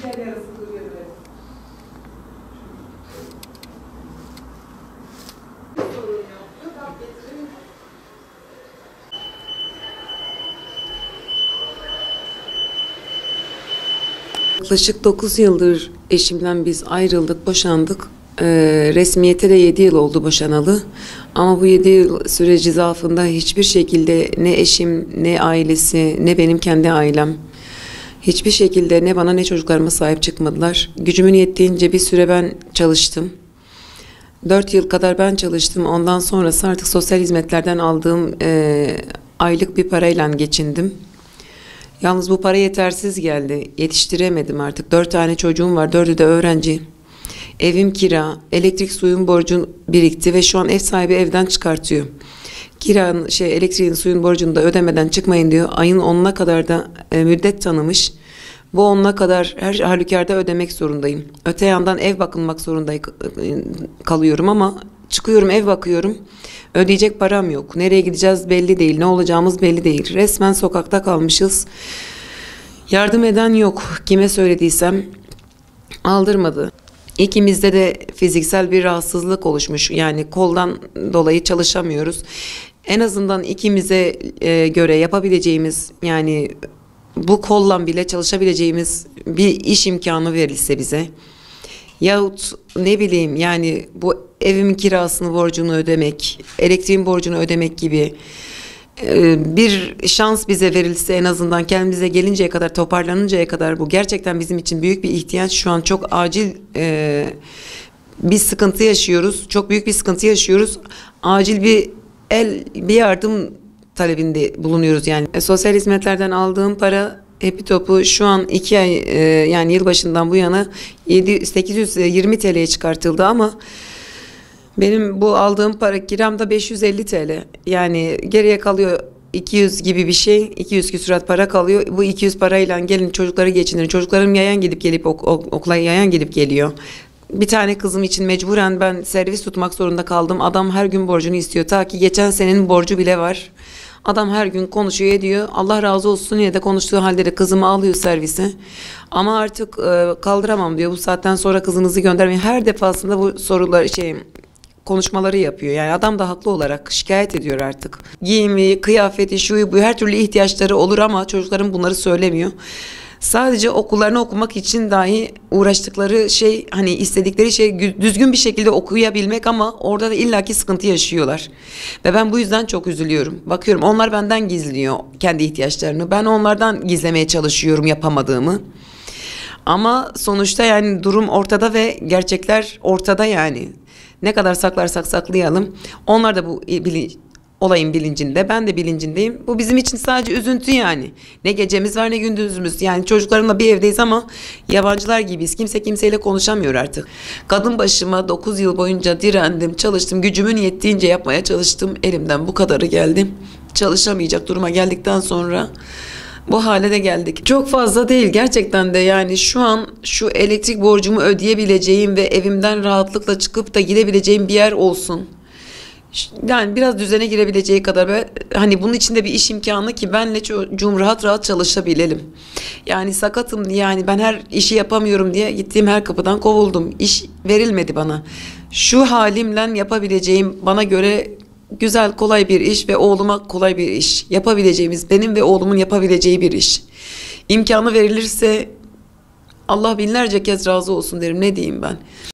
Diğer yarısı duruyor böyle. Sorun yok. Yok abi getirelim. Yaklaşık 9 yıldır eşimden biz ayrıldık, boşandık. Resmiyete de 7 yıl oldu boşanalı. Ama bu 7 yıl süreci zarfında hiçbir şekilde ne eşim, ne ailesi, ne benim kendi ailem hiçbir şekilde ne bana ne çocuklarıma sahip çıkmadılar. Gücümün yettiğince bir süre ben çalıştım. 4 yıl kadar ben çalıştım. Ondan sonrası artık sosyal hizmetlerden aldığım aylık bir parayla geçindim. Yalnız bu para yetersiz geldi. Yetiştiremedim artık. 4 tane çocuğum var. 4'ü de öğrenci. Evim kira. Elektrik suyun borcu birikti ve şu an ev sahibi evden çıkartıyor. Kiranın, elektriğin suyun borcunu da ödemeden çıkmayın diyor. Ayın 10'una kadar da müddet tanımış. Bu 10'una kadar her halükarda ödemek zorundayım. Öte yandan ev bakılmak zorunda kalıyorum ama çıkıyorum ev bakıyorum. Ödeyecek param yok. Nereye gideceğiz belli değil. Ne olacağımız belli değil. Resmen sokakta kalmışız. Yardım eden yok. Kime söylediysem aldırmadı. İkimizde de fiziksel bir rahatsızlık oluşmuş. Yani koldan dolayı çalışamıyoruz. En azından ikimize göre yapabileceğimiz, yani bu kolla bile çalışabileceğimiz bir iş imkanı verilse bize. Yahut ne bileyim, yani bu evimin kirasını, borcunu ödemek, elektriğin borcunu ödemek gibi bir şans bize verilse, en azından kendimize gelinceye kadar, toparlanıncaya kadar. Bu gerçekten bizim için büyük bir ihtiyaç. Şu an çok acil bir sıkıntı yaşıyoruz. Çok büyük bir sıkıntı yaşıyoruz. Acil bir yardım talebinde bulunuyoruz yani. Sosyal hizmetlerden aldığım para hepi topu şu an 2 ay, yani yılbaşından bu yana 820 TL'ye çıkartıldı ama benim bu aldığım para, kiram da 550 TL. Yani geriye kalıyor 200 gibi bir şey. 200 küsurat para kalıyor. Bu 200 parayla gelin çocukları geçindirin. Çocuklarım yayan gidip gelip okula yayan gidip geliyor. Bir tane kızım için mecburen ben servis tutmak zorunda kaldım. Adam her gün borcunu istiyor. Ta ki geçen senenin borcu bile var. Adam her gün konuşuyor ediyor. Allah razı olsun, yine de konuştuğu halde de kızımı alıyor servise. Ama artık kaldıramam diyor. Bu saatten sonra kızınızı göndermeyin. Her defasında bu sorular konuşmaları yapıyor. Yani adam da haklı olarak şikayet ediyor artık. Giyimi, kıyafeti, şuyu bu, her türlü ihtiyaçları olur ama çocukların bunları söylemiyor. Sadece okullarını okumak için dahi uğraştıkları şey, hani istedikleri şey düzgün bir şekilde okuyabilmek ama orada da illaki sıkıntı yaşıyorlar. Ve ben bu yüzden çok üzülüyorum. Bakıyorum onlar benden gizliyor kendi ihtiyaçlarını. Ben onlardan gizlemeye çalışıyorum yapamadığımı. Ama sonuçta yani durum ortada ve gerçekler ortada yani. Ne kadar saklarsak saklayalım. Onlar da bu olayın bilincinde. Ben de bilincindeyim. Bu bizim için sadece üzüntü yani. Ne gecemiz var ne gündüzümüz. Yani çocuklarımla bir evdeyiz ama yabancılar gibiyiz. Kimse kimseyle konuşamıyor artık. Kadın başıma 9 yıl boyunca direndim, çalıştım. Gücümün yettiğince yapmaya çalıştım. Elimden bu kadarı geldi. Çalışamayacak duruma geldikten sonra bu hale de geldik. Çok fazla değil gerçekten de, yani şu an şu elektrik borcumu ödeyebileceğim ve evimden rahatlıkla çıkıp da gidebileceğim bir yer olsun. Yani biraz düzene girebileceği kadar ve hani bunun içinde bir iş imkanı ki benle çocuğum rahat rahat çalışabilelim. Yani sakatım diye, yani ben her işi yapamıyorum diye gittiğim her kapıdan kovuldum. İş verilmedi bana. Şu halimle yapabileceğim, bana göre güzel, kolay bir iş ve oğluma kolay bir iş. Yapabileceğimiz, benim ve oğlumun yapabileceği bir iş. İmkanı verilirse Allah binlerce kez razı olsun derim. Ne diyeyim ben?